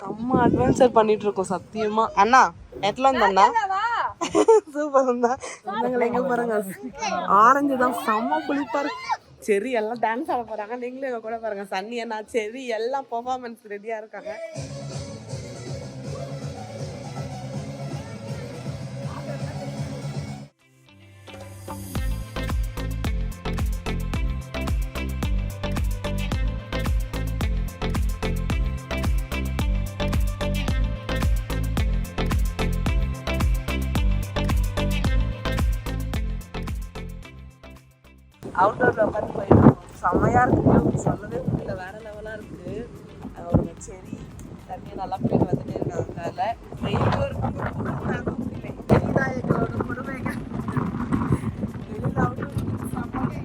செம்ம அட்வென்ச்சர் பண்ணிட்டு இருக்கோம் சத்தியமா. அண்ணா எட்ல இருந்தா சூப்பர் இருந்தா எங்க பாருங்க. ஆரஞ்சு தான் செம்ம புளிப்பா இருக்கு. செரி எல்லாம் டான்ஸ் ஆட போறாங்க. நீங்களும் எங்க கூட பாருங்க. சன்னி அண்ணா செரி எல்லாம் பெர்ஃபார்மன்ஸ் ரெடியா இருக்காங்க. அவுட்டோர்ல உட்காந்து போயிட்டு செம்மையா இருக்கு. சொல்லவே முடியல, வேற லெவலா இருக்கு. ஒரு செடி தண்ணியை நல்லா போயிட்டு வந்துட்டே இருக்காங்க. அதில் வெயிலும் இருக்கும் முடியல. இதுதான் எங்களோட கொடுமைங்க. வெளியில் அவுட்டோர் செம்மையா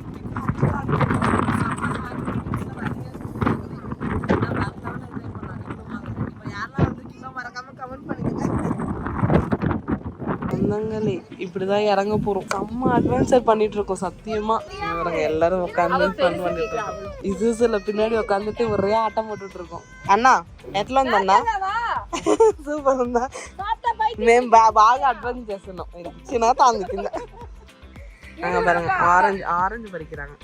இப்படிதான் இறங்க போறோம். செம்ம அட்வென்ச்சர் பண்ணிட்டு இருக்கோம் சத்தியமா. எல்லாரும் உட்காந்து ஃபன் பண்ணிட்டு இருக்கோம். இது பின்னாடி உட்காந்துட்டு ஒரே ஆட்டம் போட்டுட்டு இருக்கோம். அண்ணா எட்ல இருந்தா சூப்பர் இருந்தா మేము బాగా అడ్వెంచర్ చేస్తున్నాం. చిన్న తాందుకింద பாருங்க ஆரஞ்சு பறிக்கிறாங்க.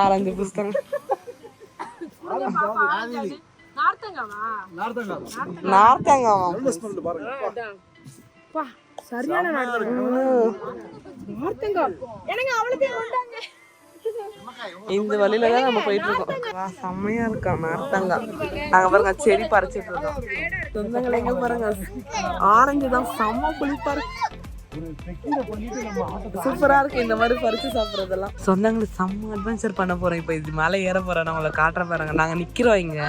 ஆரஞ்சு புஸ்தகம் சரியான இந்த வழியில தான் நம்ம போயிட்டு இருக்கோம். செம்மையா இருக்கா நார்த்தங்கா. நாங்க பாருங்க செடி பறிச்சிட்டு இருக்கோம். சொந்தங்களை எங்க பாருங்க. ஆரஞ்சு தான் செம்ம புளிப்பா இருக்கு. சூப்பரா இருக்கு இந்த மாதிரி பறிச்சு சாப்பிடுறதெல்லாம். சொந்தங்களுக்கு செம்ம அட்வென்ச்சர் பண்ண போறோம். இப்ப இது மேல ஏற போறோம். நம்மள காட்டுற பாருங்க. நாங்க நிக்கிறோம் இங்க.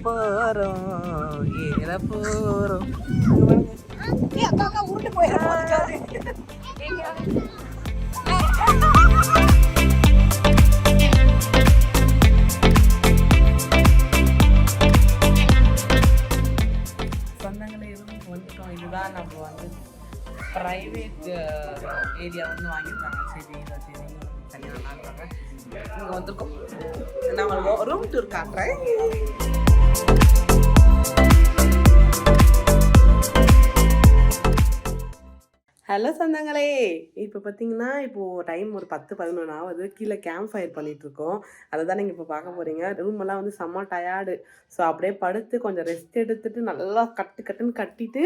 போறோம் ஏற போறோம். உருட்டு போயிடும். சொந்தங்களை எதுவும் வந்துட்டோம். இதுதான் நம்ம வந்து ப்ரைவேட் ஏரியா வந்து வாங்கியிருக்காங்க. சரி தனியாக நல்லா இருக்காங்க. இங்கே வந்திருக்கோம். நான் ரூம் டூர் காட்டுறேன். ஹலோ சொந்தங்களே, இப்போ பார்த்தீங்கன்னா இப்போது டைம் ஒரு 10-11 ஆகுது. கீழே கேம்ப் ஃபயர் பண்ணிகிட்ருக்கோம். அதை தான் நீங்கள் இப்போ பார்க்க போகிறீங்க. ரூமெல்லாம் வந்து செம்ம டயர்டு. ஸோ அப்படியே படுத்து கொஞ்சம் ரெஸ்ட் எடுத்துகிட்டு நல்லா கட்டுன்னு கட்டிட்டு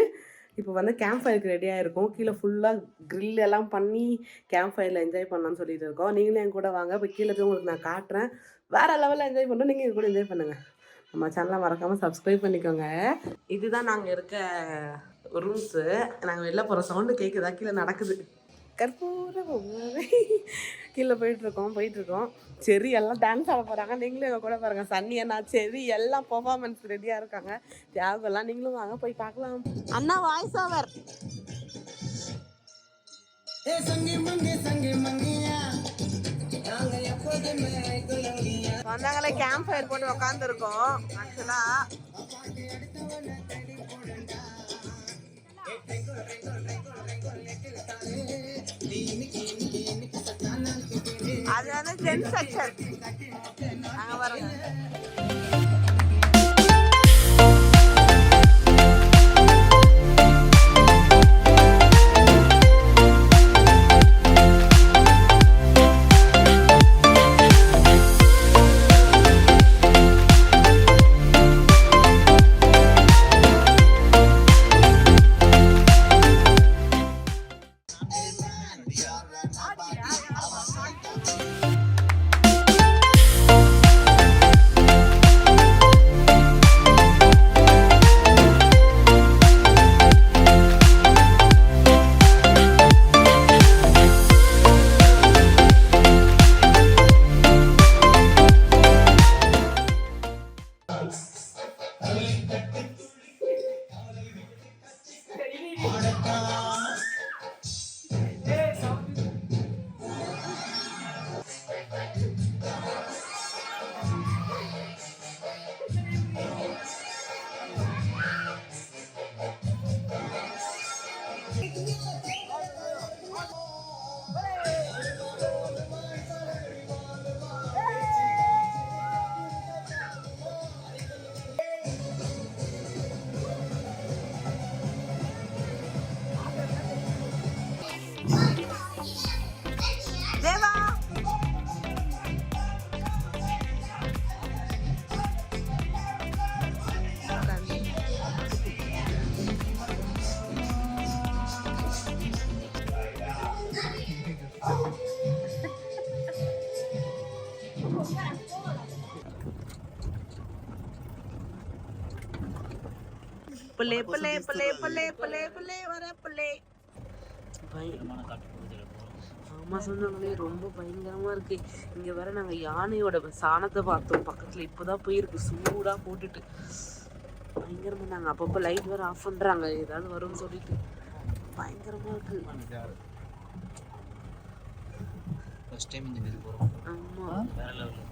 இப்போ வந்து கேம்ப் ஃபயருக்கு ரெடியாக இருக்கும். கீழே ஃபுல்லாக க்ரில் எல்லாம் பண்ணி கேம்ப் ஃபயரில் என்ஜாய் பண்ணலான்னு சொல்லிட்டு இருக்கோம். நீங்களும் என் கூட வாங்க. இப்போ கீழே போய் உங்களுக்கு நான் காட்டுறேன். வேறு லெவலில் என்ஜாய் பண்ணுறோம். நீங்கள் என் கூட என்ஜாய் பண்ணுங்கள். நம்ம சேனலை மறக்காமல் சப்ஸ்கிரைப் பண்ணிக்கோங்க. இதுதான் நாங்கள் இருக்க ரூம்ஸு. நாங்கள் வெளில போகிற சவுண்டு கேட்குதா? கீழே நடக்குது. கற்பூரம் கீழே போயிட்டுருக்கோம். செரி எல்லாம் டான்ஸ் ஆட போகிறாங்க. நீங்களும் எங்கள் கூட பாருங்கள். சன்னி அண்ணா செரி எல்லாம் பெர்ஃபார்மன்ஸ் ரெடியாக இருக்காங்க. தியாகெல்லாம் நீங்களும் வாங்க போய் பார்க்கலாம். அண்ணா வாய்ஸ் ஓவர். வந்தாங்களே கேம்ப் ஃபயர் போட்டு உக்காந்துருக்கோம். ஆக்சுவலாக அது வந்து ஜென் செக்ஷன். அங்கே பாருங்க. புள்ளே புள்ளே புள்ளே புள்ளே புள்ளே புள்ளே வர புள்ளே. ஆமா சொன்னாங்களே, ரொம்ப பயங்கரமா இருக்கு. இங்க வேற நாங்க யானையோட சாணத்தை பார்த்தோம் பக்கத்துல. இப்பதான் போயிருக்கு சூடா போட்டுட்டு. பயங்கரமா நாங்க அப்பப்போ லைட் வேற ஆஃப் பண்றாங்க ஏதாவது வரும்னு சொல்லிட்டு. பயங்கரமா இருக்கு. ஃபர்ஸ்ட் டைம் இந்த மாதிரி போறோம். ஆமா வேற லெவல்ல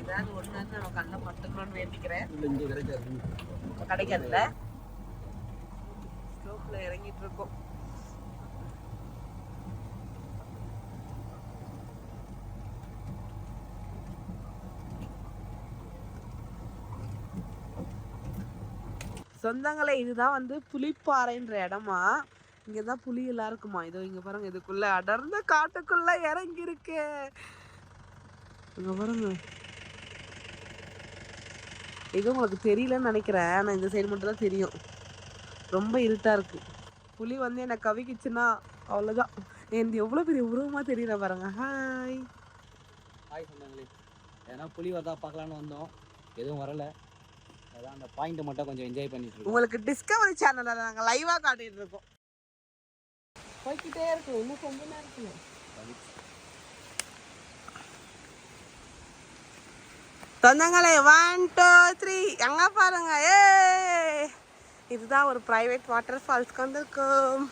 ஏதாவது ஒண்ணு நம்ம கண்ணை பட்டுக்கணும்னு வேண்டிக்கிறேன். கிடைக்காதுல்ல. ஸ்லோப்ல இறங்கிட்டு இருக்கோம். சொந்தங்களே, இதுதான் வந்து புலிப்பாறைன்ற இடமா. இங்கதான் புலி எல்லாம் இருக்குமா. இதோ இங்க பாருங்க, இதுக்குள்ள அடர்ந்த காட்டுக்குள்ள இறங்கி இருக்கு. இங்க பாருங்க, இது உங்களுக்கு தெரியலன்னு நினைக்கிறேன். ஆனா இந்த சைடு மட்டும் தான் தெரியும். ரொம்ப இருட்டா இருக்கு. புலி வந்து என்னை கவிக்குச்சுன்னா அவ்வளவுதான். எனக்கு எவ்வளவு பெரிய உருவமா தெரியல பாருங்க. ஹாய் ஹாய் சொன்னாங்களே. ஏன்னா புலி வரதா பார்க்கலான்னு வந்தோம், எதுவும் வரல. அதான் அந்த பாயிண்ட் மட்டும் கொஞ்சம் என்ஜாய் பண்ணிட்டு இருக்கோம். உங்களுக்கு டிஸ்கவரி சேனல்ல நாங்க லைவா காட்டிட்டு இருக்கோம். போய்கிட்டே இருக்கு, இன்னும் கொஞ்ச நேரம் இருக்கு. சொந்தங்களே 1 2 3 எங்க பாருங்க. ஏ இதுதான் ஒரு பிரைவேட் வாட்டர் ஃபால்ஸ்க்கு வந்திருக்கோம்.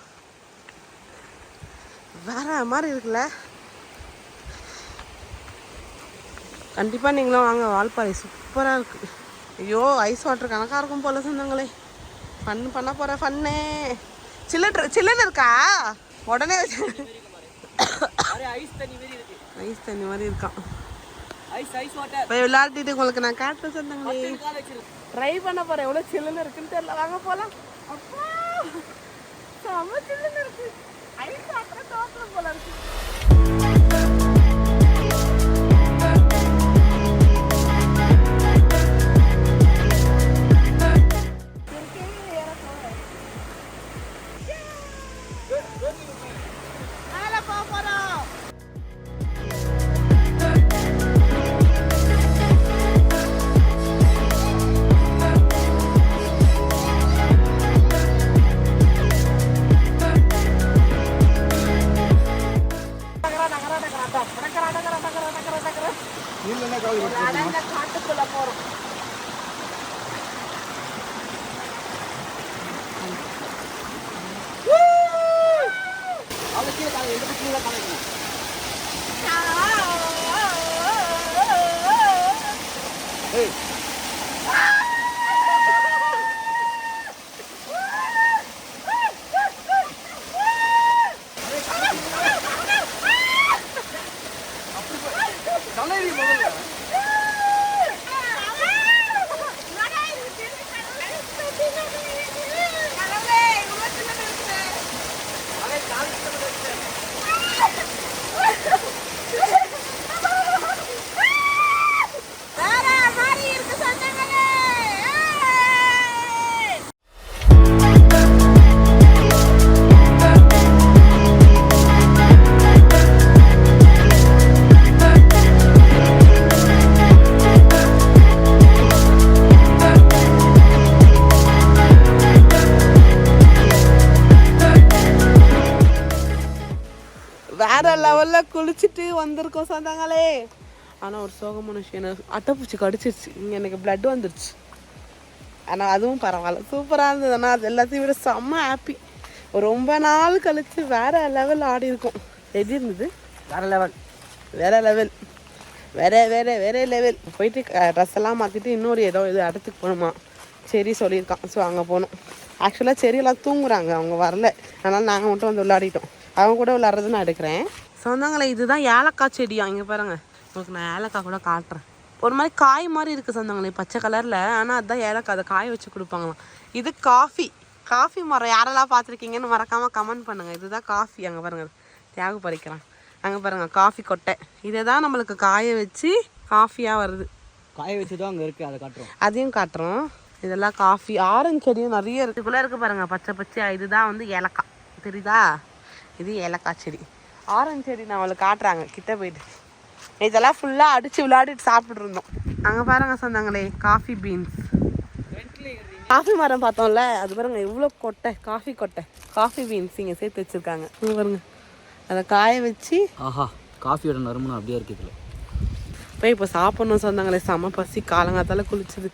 வேற மாதிரி இருக்குல்ல. கண்டிப்பா நீங்களும் வாங்க. வால்பாறை சூப்பரா இருக்கு. ஐயோ, ஐஸ் வாட்டர் கணக்கா இருக்கும் போல சொந்தங்களே. ஃபன் பண்ண போற ஃபன்னு. சில்லுன்னு இருக்கா உடனே ஐஸ் தண்ணி மாதிரி இருக்கு. ஐஸ் தண்ணி மாதிரி இருக்கான். ஐஸ் வாட்டர் போய் விளையாடிட்டு உங்களுக்கு நான் காட்டுறேன் சொந்தங்களே. ட்ரை பண்ண போறேன் எவ்வளவு சில்லுன்னு இருக்குன்னு தெரியல. வாங்க போலாம். அப்பா செம்ம சில்லுன்னு இருக்கு. ஐஸ் வாட்டர் தோற்றம் போல இருக்கு. காட்டுக்குள்ள போறோம். வேற லெவல்ல குளிச்சுட்டு வந்திருக்கோம் சொந்தங்களே. ஆனால் ஒரு சோகமான விஷயம், அட்டைப்பூச்சி கடிச்சிருச்சு. இங்கே எனக்கு பிளட் வந்துருச்சு. ஆனால் அதுவும் பரவாயில்ல, சூப்பராக இருந்தது. ஆனால் அது எல்லாத்தையும் விட செம்ம ஹாப்பி. ரொம்ப நாள் கழிச்சு வேற லெவல் ஆடி இருக்கும். எப்படி இருந்தது? வேற லெவல் வேற லெவல் வேற வேற வேற லெவல். போயிட்டு ட்ரெஸ் எல்லாம் மாற்றிட்டு இன்னொரு ஏதோ இது இடத்துக்கு போகணுமா. சரி சொல்லியிருக்கான். ஸோ அங்கே போகணும். ஆக்சுவலாக செரியெல்லாம் தூங்குறாங்க, அவங்க வரல. அதனால் நாங்கள் மட்டும் வந்து விளையாடிட்டோம். அவங்க கூட விளையாடுறது நான் எடுக்கிறேன். சொந்தங்களே, இதுதான் ஏலக்காய் செடியா. இங்கே பாருங்கள், உங்களுக்கு நான் ஏலக்காய் கூட காட்டுறேன். ஒரு மாதிரி காய் மாதிரி இருக்குது சொந்தங்களே, பச்சை கலரில். ஆனால் அதுதான் ஏலக்காய், அதை காய வச்சு கொடுப்பாங்களாம். இது காஃபி மரம். யாரெல்லாம் பார்த்துருக்கீங்கன்னு மறக்காமல் கமெண்ட் பண்ணுங்கள். இதுதான் காஃபி. அங்கே பாருங்கள், தியாக பறிக்கிறான். அங்கே பாருங்கள், காஃபி கொட்டை. இதை தான் நம்மளுக்கு காய வச்சு காஃபியாக வருது. காய வச்சு தான் அங்கே இருக்குது, அதை காட்டுறோம். அதையும் காட்டுறோம். இதெல்லாம் காஃபி, ஆரஞ்சு செடியும் நிறைய இருக்கு. இதுக்குள்ளே இருக்கு பாருங்க பச்சை பச்சையா. இதுதான் வந்து ஏலக்காய், தெரியுதா? இது ஏலக்காய் செடி. ஆரஞ்சு செடி நான் அவளுக்கு காட்டுறாங்க கிட்ட போயிட்டு. இதெல்லாம் ஃபுல்லாக அடித்து விளையாடிட்டு சாப்பிட்டு இருந்தோம். அங்கே பாருங்க சொந்தங்களே, காஃபி பீன்ஸ். காஃபி மரம் பார்த்தோம்ல, அது பாருங்க எவ்வளோ கொட்டை, காஃபி கொட்டை, காஃபி பீன்ஸ் இங்கே சேர்த்து வச்சுருக்காங்க. இங்கே பாருங்க, அதை காய வச்சு. ஆஹா, காஃபியோட நறுமணம் அப்படியே இருக்குது இதில். போய் இப்போ சாப்பிட்ணும் சொந்தங்களே, செம பசி, காலங்காத்தால குளிச்சது.